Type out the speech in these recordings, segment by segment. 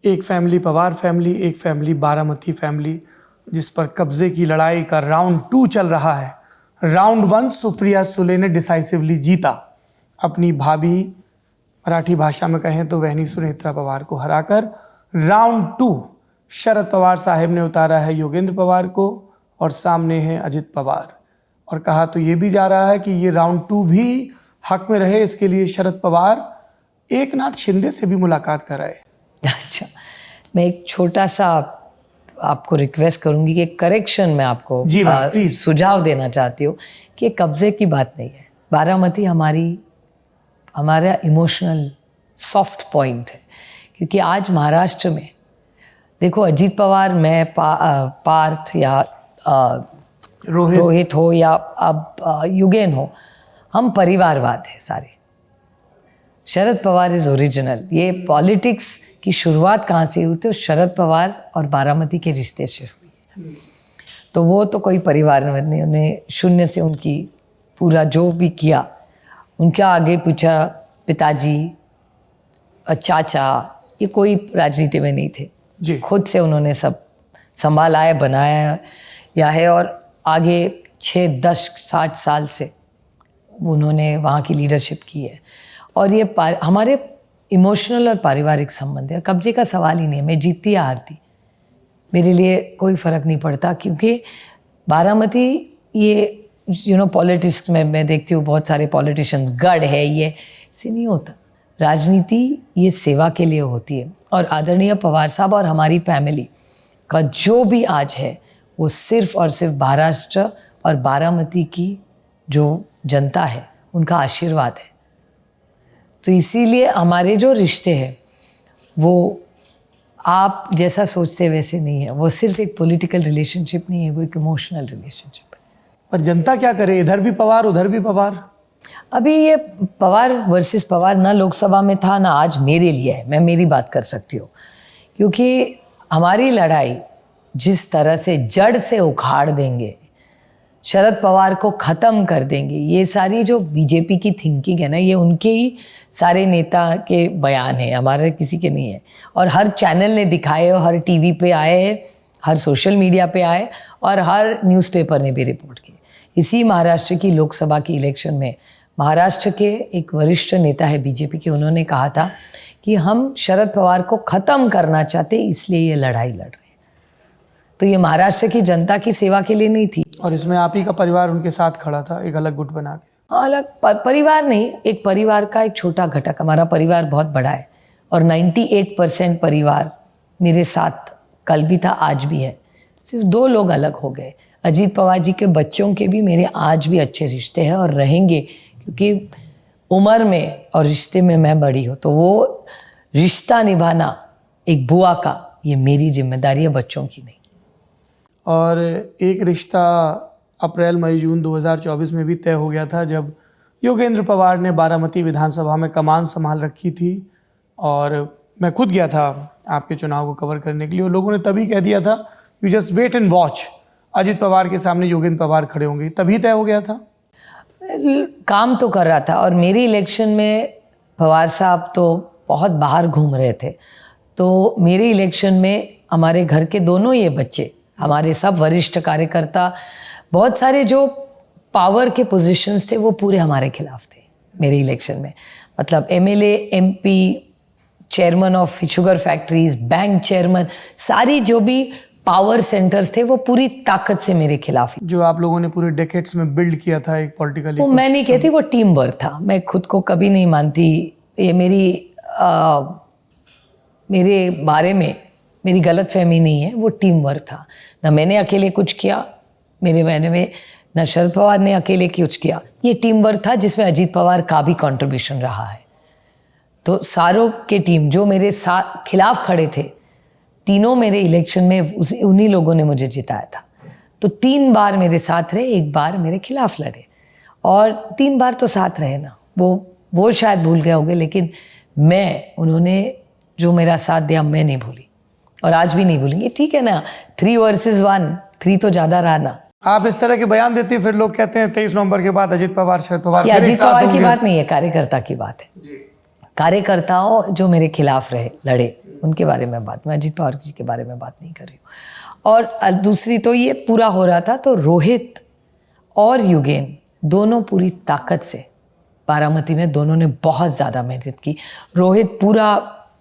एक family Pawar family, एक family Baramati family, जिस पर कब्जे की लड़ाई का राउंड 2 चल रहा है। राउंड 1 सुप्रिया सुले ने डिसाइसिवली जीता, अपनी भाभी, मराठी भाषा में कहें तो वहनी सुनेत्रा पवार को हराकर। राउंड 2 शरद पवार साहब ने उतारा है योगेंद्र पवार को और सामने है अजित पवार। और कहा तो ये भी जा रहा है कि ये राउंड 2 भी हक में रहे, इसके लिए शरद पवार एकनाथ शिंदे से भी मुलाकात कराए। अच्छा, मैं एक छोटा सा आपको रिक्वेस्ट करूंगी कि करेक्शन में आपको सुझाव देना चाहती हूँ कि कब्जे की बात नहीं है। बारामती हमारा इमोशनल सॉफ्ट पॉइंट है, क्योंकि आज महाराष्ट्र में देखो, अजीत पवार, मैं पार्थ या रोहित हो या अब युगेन हो, हम परिवारवाद है सारे। Sharad Pawar is original. ये पॉलिटिक्स की शुरुआत कहाँ से हुई? तो शरद पवार और बारामती के रिश्ते से हुई है। तो वो तो कोई परिवारवाद नहीं, उन्हें शून्य से उनकी पूरा जो भी किया, उनका आगे पूछा पिताजी, चाचा, ये कोई राजनीति में नहीं थे जी। खुद से उन्होंने सब संभाला है, बनाया या है, और आगे 6, 10, 60 साल से उन्होंने वहाँ की लीडरशिप की है। और ये हमारे इमोशनल और पारिवारिक संबंध है। कब्जे का सवाल ही नहीं है, मैं जीतती या हारती, मेरे लिए कोई फ़र्क नहीं पड़ता, क्योंकि बारामती ये पॉलिटिक्स में मैं देखती हूँ बहुत सारे पॉलिटिशियंस, गढ़ है, ये ऐसे नहीं होता। राजनीति ये सेवा के लिए होती है। और आदरणीय पवार साहब और हमारी फैमिली का जो भी आज है, वो सिर्फ और सिर्फ महाराष्ट्र और बारामती की जो जनता है उनका आशीर्वाद है। तो इसीलिए हमारे जो रिश्ते हैं वो आप जैसा सोचते वैसे नहीं है। वो सिर्फ एक पॉलिटिकल रिलेशनशिप नहीं है, वो एक इमोशनल रिलेशनशिप है। पर जनता क्या करे, इधर भी पवार उधर भी पवार। अभी ये पवार वर्सेस पवार ना लोकसभा में था ना आज मेरे लिए है। मैं मेरी बात कर सकती हूँ, क्योंकि हमारी लड़ाई जिस तरह से जड़ से उखाड़ देंगे, शरद पवार को ख़त्म कर देंगे, ये सारी जो बीजेपी की थिंकिंग है ना, ये उनके ही सारे नेता के बयान है, हमारे किसी के नहीं है। और हर चैनल ने दिखाए, हर टीवी पे आए, हर सोशल मीडिया पे आए, और हर न्यूज़पेपर ने भी रिपोर्ट की। इसी महाराष्ट्र की लोकसभा की इलेक्शन में महाराष्ट्र के एक वरिष्ठ नेता है बीजेपी के, उन्होंने कहा था कि हम शरद पवार को ख़त्म करना चाहते, इसलिए ये लड़ाई लड़ रहे हैं। तो ये महाराष्ट्र की जनता की सेवा के लिए नहीं थी। और इसमें आप ही का परिवार उनके साथ खड़ा था, एक अलग गुट बना के। हाँ, अलग परिवार नहीं, एक परिवार का एक छोटा घटक। हमारा परिवार बहुत बड़ा है और 98% परिवार मेरे साथ कल भी था, आज भी है। सिर्फ 2 लोग अलग हो गए। अजीत पवार जी के बच्चों के भी मेरे आज भी अच्छे रिश्ते हैं और रहेंगे, क्योंकि उम्र में और रिश्ते में मैं बड़ी हूँ। तो वो रिश्ता निभाना एक बुआ का, ये मेरी जिम्मेदारी है, बच्चों की नहीं। और एक रिश्ता अप्रैल मई जून 2024 में भी तय हो गया था, जब योगेंद्र पवार ने बारामती विधानसभा में कमान संभाल रखी थी। और मैं खुद गया था आपके चुनाव को कवर करने के लिए, और लोगों ने तभी कह दिया था you just wait and watch, Ajit Pawar के सामने योगेंद्र पवार खड़े होंगे, तभी तय हो गया था। काम तो कर रहा था, और मेरी इलेक्शन में पवार साहब तो बहुत बाहर घूम रहे थे। तो मेरे इलेक्शन में हमारे घर के दोनों ये बच्चे, हमारे सब वरिष्ठ कार्यकर्ता, बहुत सारे जो पावर के पोजीशंस थे, वो पूरे हमारे खिलाफ थे मेरे इलेक्शन में। मतलब MLA, MP, chairman of sugar factories, bank chairman, सारी जो भी पावर सेंटर्स थे वो पूरी ताकत से मेरे खिलाफ ही। जो आप लोगों ने पूरे डेकेड्स में बिल्ड किया था एक पॉलिटिकल, वो मैं नहीं कहती, वो टीम वर्क था। मैं खुद को कभी नहीं मानती, ये मेरे बारे में मेरी गलतफहमी नहीं है, वो टीम वर्क था। ना मैंने अकेले कुछ किया मेरे बारे में, ना शरद पवार ने अकेले कुछ किया। ये टीम वर्क था जिसमें अजीत पवार का भी कंट्रीब्यूशन रहा है। तो सारों के टीम जो मेरे साथ खिलाफ खड़े थे, तीनों मेरे इलेक्शन में उन्हीं लोगों ने मुझे जिताया था। तो 3 बार मेरे साथ रहे, 1 बार मेरे खिलाफ लड़े, और 3 बार तो साथ रहे ना, वो शायद भूल गए होंगे, लेकिन उन्होंने जो मेरा साथ दिया मैं नहीं भूली, और आज भी नहीं भूलेंगे। ठीक है ना, 3 वर्सेस 1, 3 तो ज़्यादा रहा ना। आप इस तरह के बयान देते हैं, फिर लोग कहते हैं 23 नवंबर के बाद अजित पवार शरद पवार। अजित पवार की बात नहीं है, कार्यकर्ता की बात है। कार्यकर्ताओं जो मेरे खिलाफ रहे, लड़े, उनके बारे में मैं अजीत पवार जी के बारे में बात नहीं कर रही हूँ। और दूसरी तो ये पूरा हो रहा था तो रोहित और युगेन दोनों पूरी ताकत से बारामती में दोनों ने बहुत ज़्यादा मेहनत की। रोहित पूरा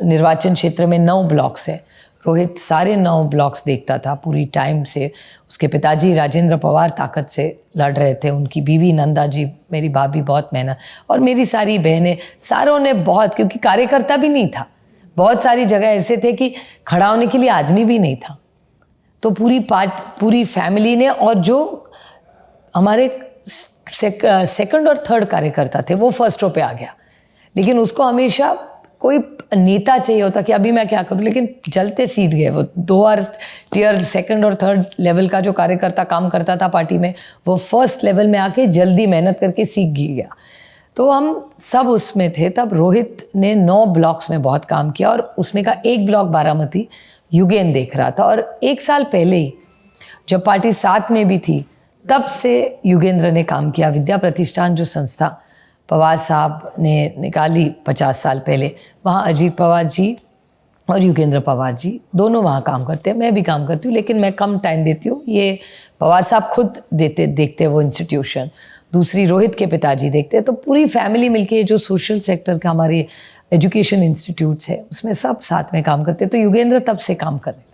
निर्वाचन क्षेत्र में 9 ब्लॉक्स है, रोहित सारे 9 ब्लॉक्स देखता था पूरी टाइम से। उसके पिताजी राजेंद्र पवार ताकत से लड़ रहे थे, उनकी बीवी नंदा जी मेरी भाभी बहुत मेहनत, और मेरी सारी बहनें सारों ने बहुत, क्योंकि कार्यकर्ता भी नहीं था, बहुत सारी जगह ऐसे थे कि खड़ा होने के लिए आदमी भी नहीं था, तो पूरी फैमिली ने, और जो हमारे सेकंड और थर्ड कार्यकर्ता थे वो फर्स्ट रो पे आ गया, लेकिन उसको हमेशा कोई नेता चाहिए होता कि अभी मैं क्या करूं, लेकिन जलते सीट गए वो। 2 टियर सेकंड और थर्ड लेवल का जो कार्यकर्ता काम करता था पार्टी में, वो फर्स्ट लेवल में आके जल्दी मेहनत करके सीख गया। तो हम सब उसमें थे। तब रोहित ने 9 ब्लॉक्स में बहुत काम किया, और उसमें का एक ब्लॉक बारामती युगेन देख रहा था। और 1 साल पहले ही जब पार्टी साथ में भी थी, तब से युगेंद्र ने काम किया। विद्या प्रतिष्ठान जो संस्था पवार साहब ने निकाली 50 साल पहले, वहाँ अजीत पवार जी और युगेंद्र पवार जी दोनों वहाँ काम करते हैं, मैं भी काम करती हूँ, लेकिन मैं कम टाइम देती हूँ। ये पवार साहब खुद देखते हैं वो इंस्टीट्यूशन, दूसरी रोहित के पिताजी देखते हैं। तो पूरी फैमिली मिलके जो सोशल सेक्टर का हमारे एजुकेशन इंस्टीट्यूट्स है उसमें सब साथ में काम करते हैं। तो युगेंद्र तब से काम कर रहे हैं।